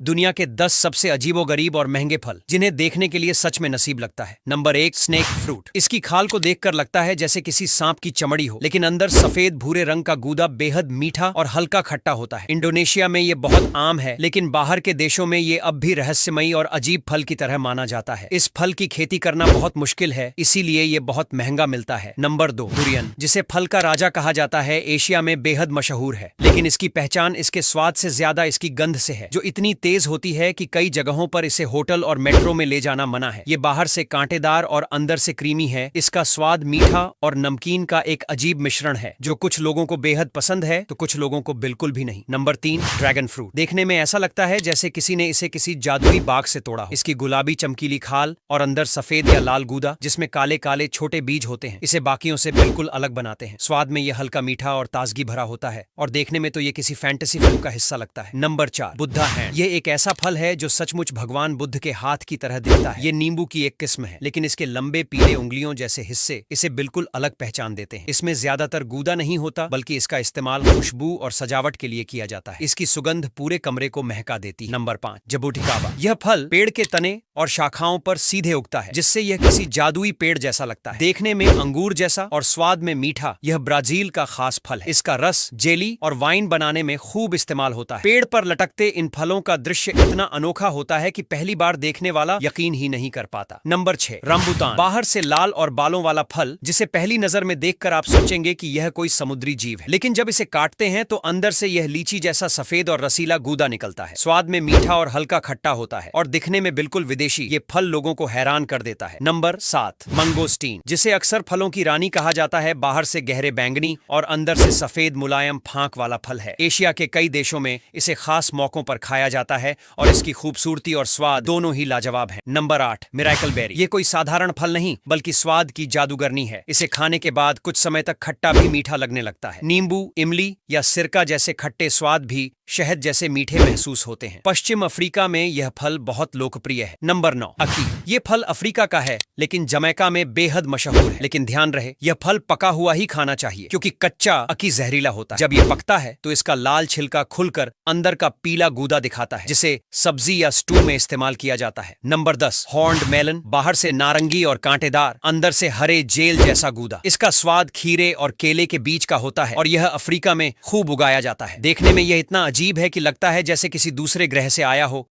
दुनिया के 10 सबसे अजीबोगरीब और महंगे फल जिन्हें देखने के लिए सच में नसीब लगता है। Number 1, snake fruit. इसकी खाल को देखकर लगता है जैसे किसी सांप की चमड़ी हो, लेकिन अंदर सफेद भूरे रंग का गूदा बेहद मीठा और हल्का खट्टा होता है। इंडोनेशिया में ये बहुत आम है, लेकिन बाहर के देशों में ये अब भी रहस्यमयी और अजीब फल की तरह माना जाता है। इस फल की खेती करना बहुत मुश्किल है, इसीलिए ये बहुत महंगा मिलता है। Number 2, durian. जिसे फल का राजा कहा जाता है, एशिया में बेहद मशहूर है, लेकिन इसकी पहचान इसके स्वाद से ज्यादा इसकी गंध से है, जो इतनी तेज होती है कि कई जगहों पर इसे होटल और मेट्रो में ले जाना मना है। ये बाहर से कांटेदार और अंदर से क्रीमी है। इसका स्वाद मीठा और नमकीन का एक अजीब मिश्रण है, जो कुछ लोगों को बेहद पसंद है तो कुछ लोगों को बिल्कुल भी नहीं। Number 3, dragon fruit. देखने में ऐसा लगता है जैसे किसी ने इसे किसी जादुई बाग से तोड़ा हो। इसकी गुलाबी चमकीली खाल और अंदर सफेद या लाल गूदा जिसमें काले काले छोटे बीज होते हैं, इसे बाकियों से बिल्कुल अलग बनाते हैं। स्वाद में यह हल्का मीठा और ताजगी भरा होता है, और देखने में तो ये किसी फैंटेसी फिल्म का हिस्सा लगता है। Number 4, Buddha hand. ये एक ऐसा फल है जो सचमुच भगवान बुद्ध के हाथ की तरह दिखता है। ये नींबू की एक किस्म है, लेकिन इसके लंबे पीले उंगलियों जैसे हिस्से इसे बिल्कुल अलग पहचान देते हैं। इसमें ज्यादातर गूदा नहीं होता, बल्कि इसका इस्तेमाल खुशबू और सजावट के लिए किया जाता है। इसकी सुगंध पूरे कमरे को महका देती है। नंबर 5, जबूटिकाबा। यह फल पेड़ के तने और शाखाओं पर सीधे उगता है, जिससे यह किसी जादुई पेड़ जैसा लगता है। देखने में अंगूर जैसा और स्वाद में मीठा, यह ब्राजील का खास फल है। इसका रस जेली और वाइन बनाने में खूब इस्तेमाल होता है। पेड़ पर लटकते इन फलों का दृश्य इतना अनोखा होता है कि पहली बार देखने वाला यकीन ही नहीं कर पाता। नंबर 6, रंबुटान। बाहर से लाल और बालों वाला फल, जिसे पहली नजर में देखकर आप सोचेंगे कि यह कोई समुद्री जीव है, लेकिन जब इसे काटते हैं तो अंदर से यह लीची जैसा सफेद और रसीला गूदा निकलता है। स्वाद में मीठा और हल्का खट्टा होता है, और दिखने में बिल्कुल विदेशी। ये फल लोगों को हैरान कर देता है। नंबर 7, मंगोस्टीन। जिसे अक्सर फलों की रानी कहा जाता है। बाहर से गहरे बैंगनी और अंदर से सफेद मुलायम फांक वाला फल है। एशिया के कई देशों में इसे खास मौकों पर खाया जाता है, और इसकी खूबसूरती और स्वाद दोनों ही लाजवाब हैं। Number 8, miracle berry. ये कोई साधारण फल नहीं, बल्कि स्वाद की जादूगरनी है। इसे खाने के बाद कुछ समय तक खट्टा भी मीठा लगने लगता है। नींबू, इमली या सिरका जैसे खट्टे स्वाद भी शहद जैसे मीठे महसूस होते हैं। पश्चिम अफ्रीका में यह फल बहुत लोकप्रिय है। नंबर 9, अकी। ये फल अफ्रीका का है, लेकिन जमैका में बेहद मशहूर है। लेकिन ध्यान रहे, यह फल पका हुआ ही खाना चाहिए, क्योंकि कच्चा अकी जहरीला होता है। जब यह पकता है तो इसका लाल छिलका खुलकर अंदर का पीला गूदा दिखाता है, जिसे सब्जी या स्टू में इस्तेमाल किया जाता है। Number 10, horned melon. बाहर से नारंगी और कांटेदार, अंदर से हरे जेल जैसा गूदा। इसका स्वाद खीरे और केले के बीच का होता है, और यह अफ्रीका में खूब उगाया जाता है। देखने में यह इतना अजीब है कि लगता है जैसे किसी दूसरे ग्रह से आया हो।